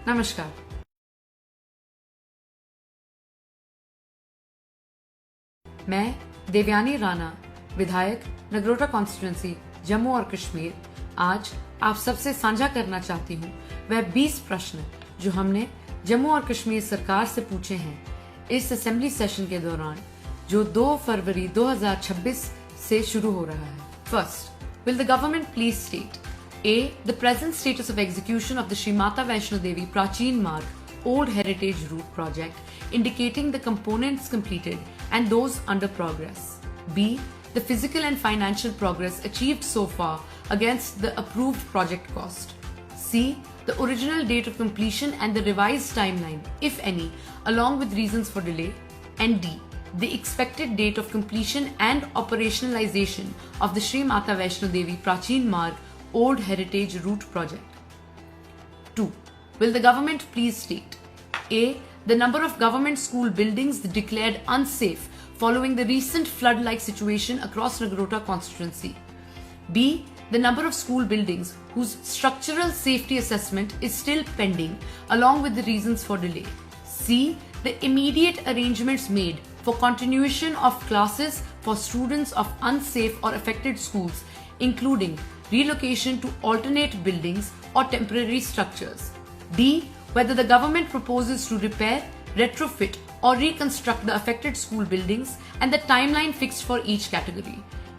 नमस्कार। मैं देवयानी राणा, विधायक नगरोटा कॉन्स्टिट्यूंसी जम्मू और कश्मीर, आज आप सबसे साझा करना चाहती हूँ वह 20 प्रश्न जो हमने जम्मू और कश्मीर सरकार से पूछे हैं इस असेंबली सेशन के दौरान, जो 2 फरवरी 2026 से शुरू हो रहा है। First, will the government please state A. The present status of execution of the Shri Mata Vaishno Devi Prachin Marg Old Heritage Route project, indicating the components completed and those under progress. B. The physical and financial progress achieved so far against the approved project cost. C. The original date of completion and the revised timeline, if any, along with reasons for delay. And D. The expected date of completion and operationalization of the Shri Mata Vaishno Devi Prachin Marg Old Heritage Route project. 2. Will the government please state A. The number of government school buildings declared unsafe following the recent flood-like situation across Nagrota constituency. B. The number of school buildings whose structural safety assessment is still pending, along with the reasons for delay. C. The immediate arrangements made for continuation of classes for students of unsafe or affected schools, including relocation to alternate buildings or temporary structures. D. Whether the government proposes to repair, retrofit or reconstruct the affected school buildings and the timeline fixed for each category.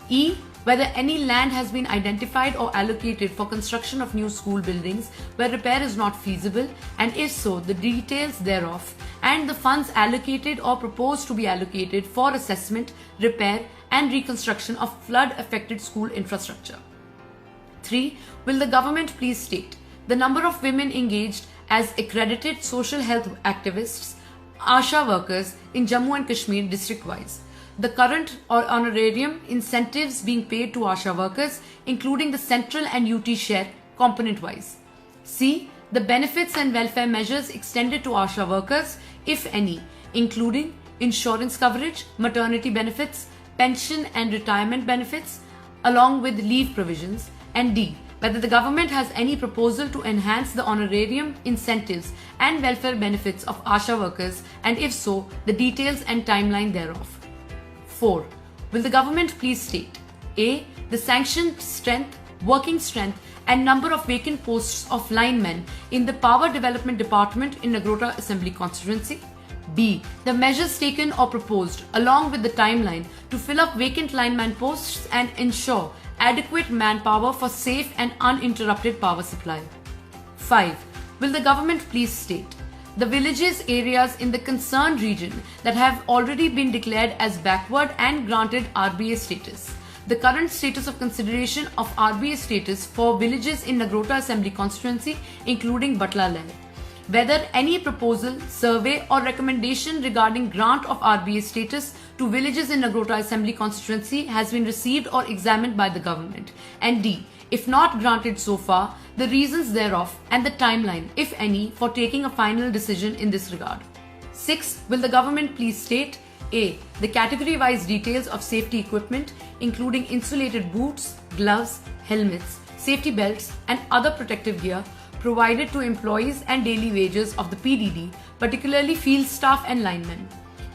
E. Whether any land has been identified or allocated for construction of new school buildings where repair is not feasible, and if so, the details thereof, and the funds allocated or proposed to be allocated for assessment, repair and reconstruction of flood affected school infrastructure. 3. Will the government please state the number of women engaged as accredited social health activists, ASHA workers in Jammu and Kashmir district-wise, the current or honorarium incentives being paid to ASHA workers, including the central and UT share component-wise. C. The benefits and welfare measures extended to ASHA workers, if any, including insurance coverage, maternity benefits, pension and retirement benefits, along with leave provisions. And D. Whether the government has any proposal to enhance the honorarium incentives and welfare benefits of ASHA workers, and if so, the details and timeline thereof. 4. Will the government please state A. The sanctioned strength, working strength and number of vacant posts of linemen in the Power Development Department in Nagrota Assembly Constituency. B. The measures taken or proposed along with the timeline to fill up vacant lineman posts and ensure adequate manpower for safe and uninterrupted power supply. 5. Will the government please state the villages, areas in the concerned region that have already been declared as backward and granted RBA status, the current status of consideration of RBA status for villages in Nagrota Assembly Constituency, including Batla Leh, whether any proposal, survey or recommendation regarding grant of RBA status to villages in Nagrota Assembly Constituency has been received or examined by the government, and D. If not granted so far, the reasons thereof and the timeline, if any, for taking a final decision in this regard. 6. Will the government please state A. The category-wise details of safety equipment, including insulated boots, gloves, helmets, safety belts and other protective gear provided to employees and daily wages of the PDD, particularly field staff and linemen.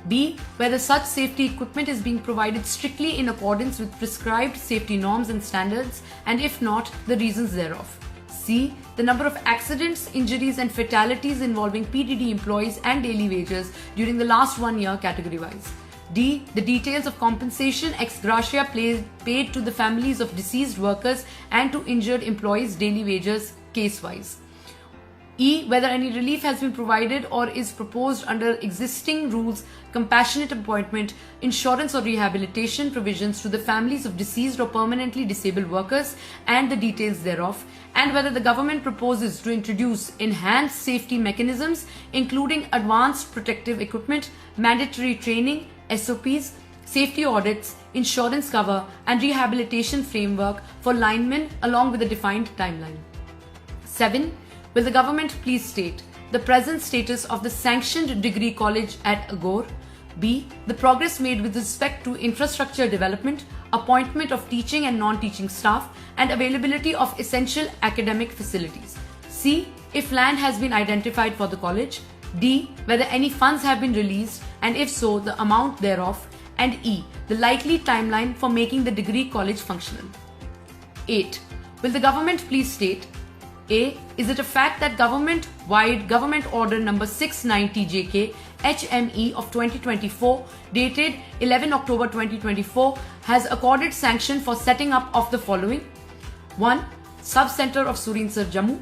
B. Whether such safety equipment is being provided strictly in accordance with prescribed safety norms and standards, and if not, the reasons thereof. C. The number of accidents, injuries and fatalities involving PDD employees and daily wages during the last 1 year category-wise. D. The details of compensation ex gratia paid to the families of deceased workers and to injured employees' daily wages case-wise. E. Whether any relief has been provided or is proposed under existing rules, compassionate appointment, insurance or rehabilitation provisions to the families of deceased or permanently disabled workers and the details thereof, and whether the government proposes to introduce enhanced safety mechanisms, including advanced protective equipment, mandatory training, SOPs, safety audits, insurance cover and rehabilitation framework for linemen along with a defined timeline. 7. Will the government please state the present status of the sanctioned degree college at Agor? B. The progress made with respect to infrastructure development, appointment of teaching and non-teaching staff, and availability of essential academic facilities. C. C. If land has been identified for the college. D. Whether any funds have been released and if so, the amount thereof. And E. The likely timeline for making the degree college functional. 8. Will the government please state: A. Is it a fact that government-wide Government Order number 690 JK HME of 2024 dated 11 October 2024 has accorded sanction for setting up of the following: 1. Sub-Center of Surinsar, Jammu.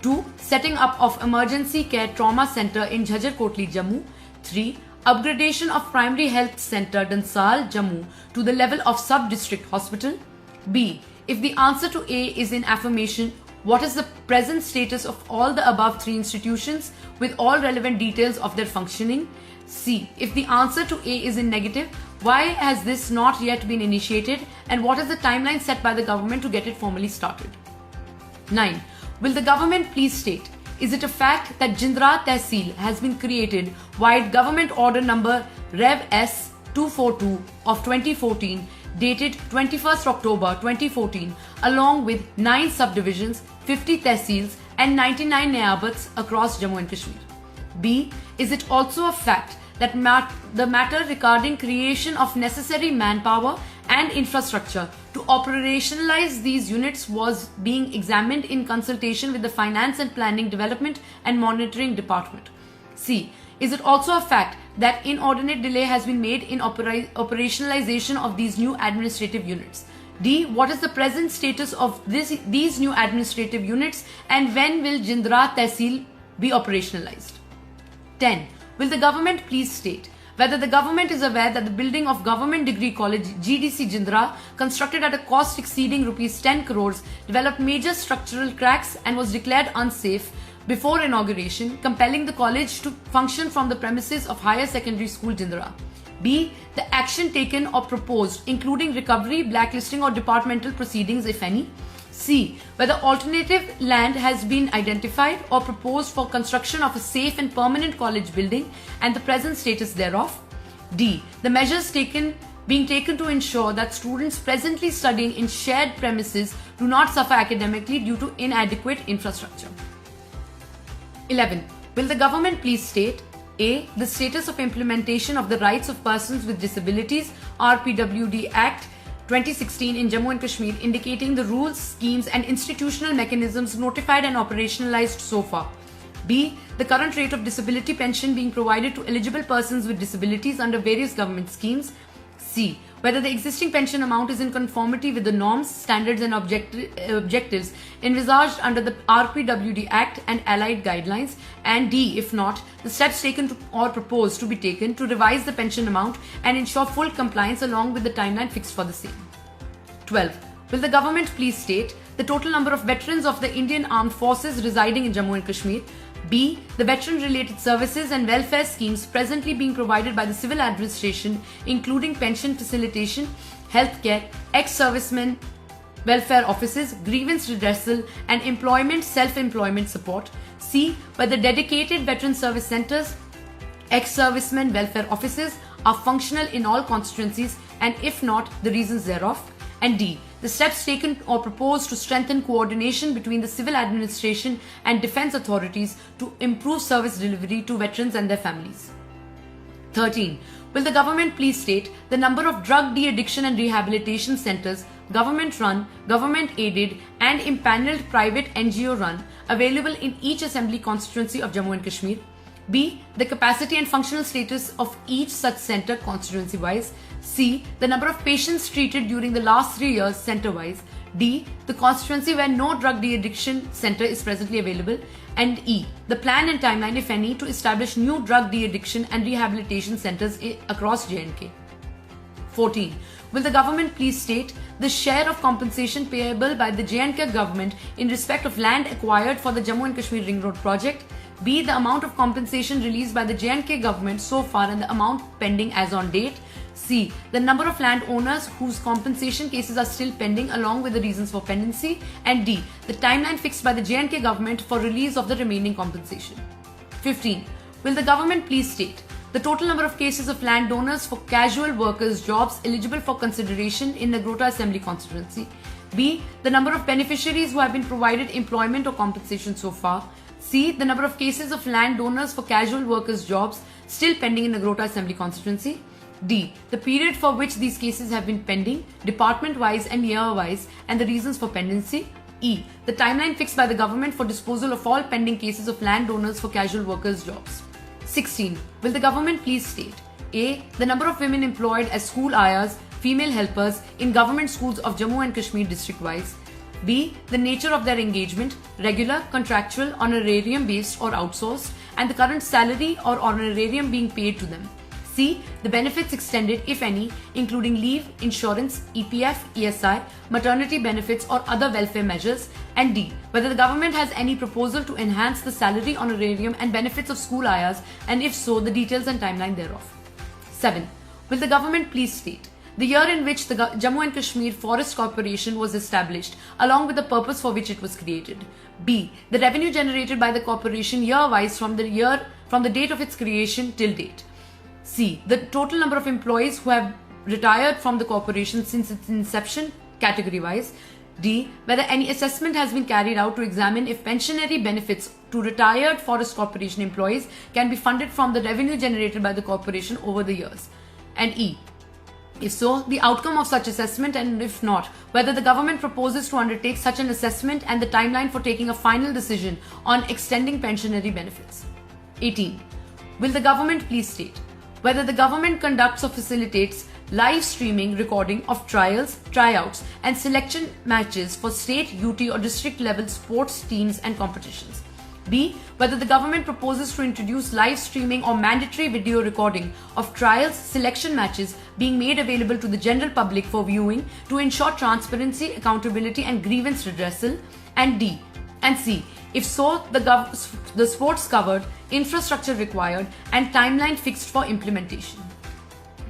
2. Setting up of Emergency Care Trauma Center in Jhajjar Kotli, Jammu. 3. Upgradation of Primary Health Center, Dansal, Jammu to the level of Sub-District Hospital. B. If the answer to A is in affirmation, what is the present status of all the above three institutions with all relevant details of their functioning? C. If the answer to A is in negative, why has this not yet been initiated and what is the timeline set by the government to get it formally started? 9. Will the government please state: is it a fact that Jindra Tehsil has been created wide Government Order number Rev S 242 of 2014 dated 21st October 2014 along with 9 subdivisions, 50 tehsils and 99 nayabats across Jammu and Kashmir? B. Is it also a fact that the matter regarding creation of necessary manpower and infrastructure to operationalize these units was being examined in consultation with the Finance and Planning Development and Monitoring Department? C. Is it also a fact that inordinate delay has been made in operationalization of these new administrative units? D. What is the present status of these new administrative units and when will Jindra Tehsil be operationalized? 10. Will the government please state whether the government is aware that the building of Government Degree College GDC Jindra, constructed at a cost exceeding Rs 10 crores, developed major structural cracks and was declared unsafe before inauguration, compelling the college to function from the premises of Higher Secondary School Jindra? B. The action taken or proposed, including recovery, blacklisting or departmental proceedings, if any. C. Whether alternative land has been identified or proposed for construction of a safe and permanent college building and the present status thereof. D. The measures being taken to ensure that students presently studying in shared premises do not suffer academically due to inadequate infrastructure. 11. Will the government please state: A. The status of implementation of the Rights of Persons with Disabilities RPWD Act 2016 in Jammu and Kashmir, indicating the rules, schemes and institutional mechanisms notified and operationalized so far. B. The current rate of disability pension being provided to eligible persons with disabilities under various government schemes. C. Whether the existing pension amount is in conformity with the norms, standards and objectives envisaged under the RPWD Act and allied guidelines. And D. If not, the steps taken or proposed to be taken to revise the pension amount and ensure full compliance along with the timeline fixed for the same. 12. Will the government please state the total number of veterans of the Indian Armed Forces residing in Jammu and Kashmir? B. The veteran-related services and welfare schemes presently being provided by the civil administration, including pension facilitation, healthcare, ex-servicemen welfare offices, grievance redressal, and employment self-employment support. C. Whether dedicated veteran service centers, ex-servicemen welfare offices are functional in all constituencies, and if not, the reasons thereof. And D. The steps taken or proposed to strengthen coordination between the civil administration and defense authorities to improve service delivery to veterans and their families. 13. Will the government please state the number of drug de-addiction and rehabilitation centers, government-run, government-aided and impaneled private NGO-run, available in each assembly constituency of Jammu and Kashmir? B. The capacity and functional status of each such center constituency-wise. C. The number of patients treated during the last 3 years center-wise. D. The constituency where no drug de-addiction center is presently available. And E. The plan and timeline, if any, to establish new drug de-addiction and rehabilitation centers across J&K. 14. Will the government please state the share of compensation payable by the J&K government in respect of land acquired for the Jammu and Kashmir Ring Road project? B. The amount of compensation released by the J&K government so far and the amount pending as on date. C. The number of landowners whose compensation cases are still pending along with the reasons for pendency. And D. The timeline fixed by the J&K government for release of the remaining compensation. 15. Will the government please state the total number of cases of landowners for casual workers' jobs eligible for consideration in Nagrota Assembly constituency? B, the number of beneficiaries who have been provided employment or compensation so far. C, the number of cases of landowners for casual workers' jobs still pending in Nagrota Assembly constituency. D, the period for which these cases have been pending, department-wise and year-wise, and the reasons for pendency. E, the timeline fixed by the government for disposal of all pending cases of landowners for casual workers' jobs. 16. Will the government please state A, the number of women employed as school ayahs, female helpers in government schools of Jammu and Kashmir district-wise. B, the nature of their engagement, regular, contractual, honorarium-based or outsourced, and the current salary or honorarium being paid to them. C, the benefits extended, if any, including leave, insurance, EPF, ESI, maternity benefits or other welfare measures. And D, whether the government has any proposal to enhance the salary, honorarium and benefits of school ayahs, and if so, the details and timeline thereof. 7. Will the government please state the year in which the Jammu and Kashmir Forest Corporation was established, along with the purpose for which it was created. B, the revenue generated by the corporation year-wise from the date of its creation till date. C, the total number of employees who have retired from the corporation since its inception, category-wise. D, whether any assessment has been carried out to examine if pensionary benefits to retired Forest Corporation employees can be funded from the revenue generated by the corporation over the years. And E, if so, the outcome of such assessment, and if not, whether the government proposes to undertake such an assessment and the timeline for taking a final decision on extending pensionary benefits. 18. Will the government please state whether the government conducts or facilitates live streaming recording of trials, tryouts, and selection matches for state, UT, or district level sports teams and competitions. B, whether the government proposes to introduce live streaming or mandatory video recording of trials, selection matches being made available to the general public for viewing to ensure transparency, accountability, and grievance redressal. And D and C, if so, the sports covered, infrastructure required, and timeline fixed for implementation.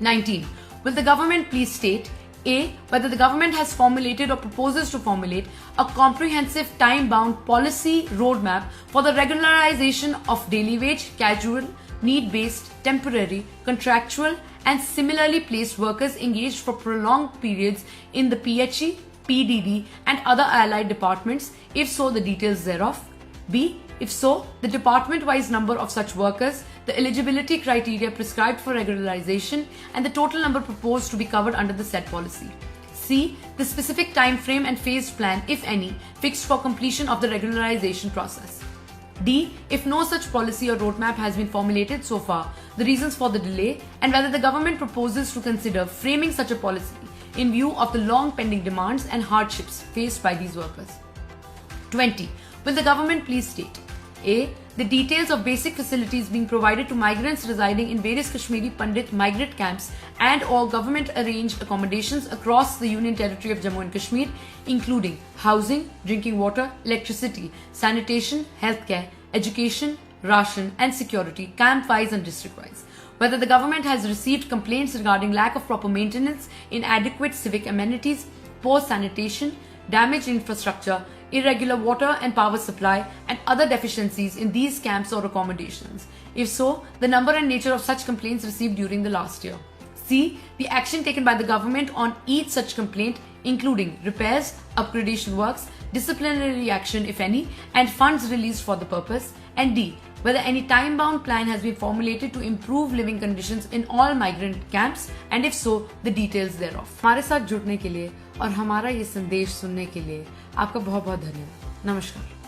19. Will the government please state A, whether the government has formulated or proposes to formulate a comprehensive time-bound policy roadmap for the regularization of daily wage, casual, need-based, temporary, contractual, and similarly placed workers engaged for prolonged periods in the PHE, PDD, and other allied departments, if so, the details thereof. B, if so, the department-wise number of such workers, the eligibility criteria prescribed for regularization, and the total number proposed to be covered under the said policy. C, the specific time frame and phased plan, if any, fixed for completion of the regularization process. D, if no such policy or roadmap has been formulated so far, the reasons for the delay, and whether the government proposes to consider framing such a policy in view of the long pending demands and hardships faced by these workers. 20. Will the government please state A, the details of basic facilities being provided to migrants residing in various Kashmiri Pandit migrant camps and or government arranged accommodations across the Union Territory of Jammu and Kashmir, including housing, drinking water, electricity, sanitation, healthcare, education, ration and security, camp-wise and district-wise. Whether the government has received complaints regarding lack of proper maintenance, inadequate civic amenities, poor sanitation, damaged infrastructure, irregular water and power supply, and other deficiencies in these camps or accommodations. If so, the number and nature of such complaints received during the last year. C, the action taken by the government on each such complaint, including repairs, upgradation works, disciplinary action if any, and funds released for the purpose. And D, whether any time-bound plan has been formulated to improve living conditions in all migrant camps, and if so, the details thereof. हमारे साथ जुड़ने के लिए और हमारा ये संदेश सुनने के लिए आपका बहुत बहुत धन्यवाद। नमस्कार।